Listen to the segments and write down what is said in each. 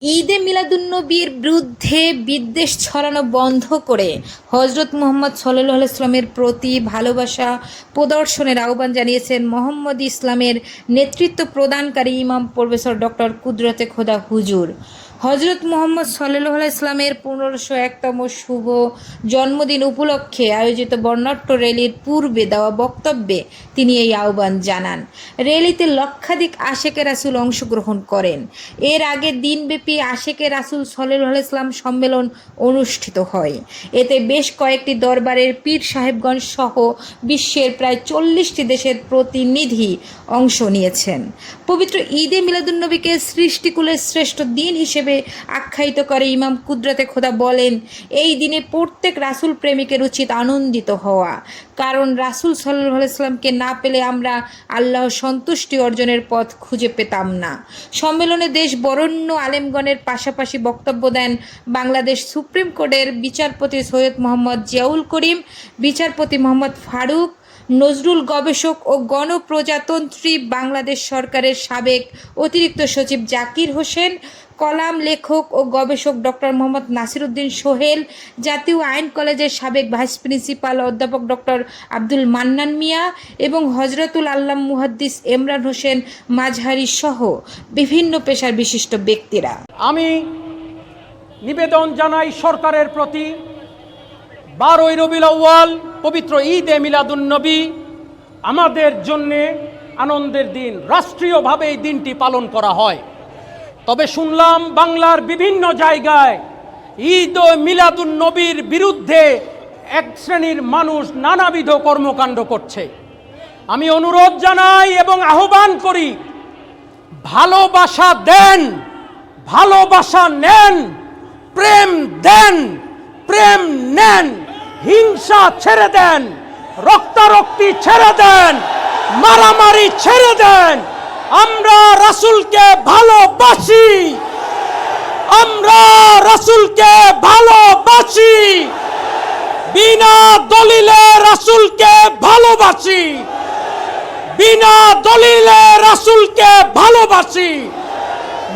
ঈদে মিলাদুন্নবীর বিরুদ্ধে বিদ্বেষ ছড়ানো বন্ধ করে হজরত মুহাম্মদ সাল্লাল্লাহু আলাইহি ওয়াসাল্লামের প্রতি ভালোবাসা প্রদর্শনের আহ্বান জানিয়েছেন মোহাম্মদ ইসলামের নেতৃত্ব প্রদানকারী ইমাম প্রফেসর ডক্টর কুদরতে খোদা হুজুর। হজরত মুহাম্মদ সাল্লাল্লাহু আলাইহি ওয়াসাল্লামের 1501তম শুভ জন্মদিন উপলক্ষে আয়োজিত বর্ণাঢ্য র্যালির পূর্বে দেওয়া বক্তব্যে তিনি এই আহ্বান জানান। র্যালিতে লক্ষাধিক আশেকে রাসূল অংশগ্রহণ করেন। এর আগে দিনব্যাপী আশেকে রাসূল সাল্লাল্লাহু আলাইহি ওয়াসাল্লাম সম্মেলন অনুষ্ঠিত হয়। এতে বেশ কয়েকটি দরবারের পীর সাহেবগণ সহ বিশ্বের প্রায় 40টি দেশের প্রতিনিধি অংশ নিয়েছেন। পবিত্র ঈদে মিলাদুন্নবীকে সৃষ্টিকুলের শ্রেষ্ঠ দিন হিসেবে আখ্যায়িত করে ইমাম কুদরতে খোদা বলেন, এই দিনে প্রত্যেক রাসূল প্রেমিকের উচিত আনন্দিত হওয়া, কারণ রাসূল সাল্লাল্লাহু আলাইহি ওয়াসাল্লামকে না পেলে আমরা আল্লাহর সন্তুষ্টি অর্জনের পথ খুঁজে পেতাম না। সম্মেলনে দেশ বরেণ্য আলেমগণের পাশাপাশি বক্তব্য দেন বাংলাদেশ সুপ্রিম কোর্টের বিচারপতি সৈয়দ মোহাম্মদ জিয়াউল করিম, বিচারপতি মোহাম্মদ ফারুক, নজরুল গবেষক ও গণপ্রজাতন্ত্রী বাংলাদেশ সরকারের সাবেক অতিরিক্ত সচিব জাকির হোসেন, কলাম লেখক ও গবেষক ডক্টর মোহাম্মদ নাসিরউদ্দিন সোহেল, জাতীয় আইন কলেজের সাবেক ভাইস প্রিন্সিপাল অধ্যাপক ডক্টর আব্দুল মান্নান মিয়া এবং হজরতুল আল্লাম মুহাদ্দিস ইমরান হোসেন মাঝহারি সহ বিভিন্ন পেশার বিশিষ্ট ব্যক্তিরা। আমি নিবেদন জানাই সরকারের প্রতি, 12ই রবিউল আউয়াল পবিত্র ঈদে মিলাদুন্নবী আমাদের জন্যে আনন্দের দিন, রাষ্ট্রীয়ভাবে এই দিনটি পালন করা হয়। তবে শুনলাম বাংলার বিভিন্ন জায়গায় ঈদ ও মিলাদুন্নবীর বিরুদ্ধে এক শ্রেণীর মানুষ নানাবিধ কর্মকাণ্ড করছে। আমি অনুরোধ জানাই এবং আহ্বান করি, ভালোবাসা দেন, ভালোবাসা নেন, প্রেম দেন, প্রেম নেন, হিংসা ছেড়ে দেন, রক্তারক্তি ছেড়ে দেন, মারামারি ছেড়ে দেন। আমরা রাসূলকে ভালোবাসি, আমরা রাসূলকে ভালোবাসি, বিনা দলিলে রাসূলকে ভালোবাসি, বিনা দলিলে রাসূলকে ভালোবাসি,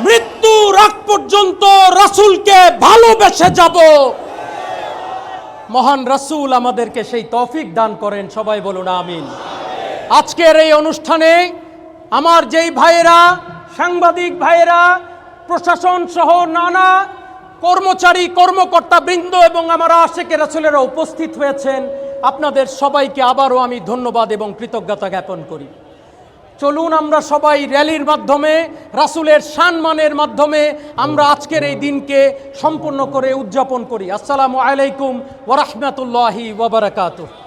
মৃত্যুর আগ পর্যন্ত রাসূলকে ভালোবেসে যাব। মহান রাসূল আমাদেরকে সেই তৌফিক দান করেন, সবাই বলুন আমিন। আজকের এই অনুষ্ঠানে আমার যেই ভাইয়েরা, সাংবাদিক ভাইয়েরা, প্রশাসন সহ নানা কর্মচারী কর্মকর্তা বৃন্দ এবং আমার আশেকে রাসূলেরা উপস্থিত হয়েছেন, আপনাদের সবাইকে আবারও আমি ধন্যবাদ এবং কৃতজ্ঞতা জ্ঞাপন করি। চলুন আমরা সবাই র্যালির মাধ্যমে, রাসূলের সম্মানের মাধ্যমে আমরা আজকের এই দিনকে সম্পূর্ণ করে উদযাপন করি। আসসালামু আলাইকুম ওয়া রাহমাতুল্লাহি ওয়া বারাকাতুহু।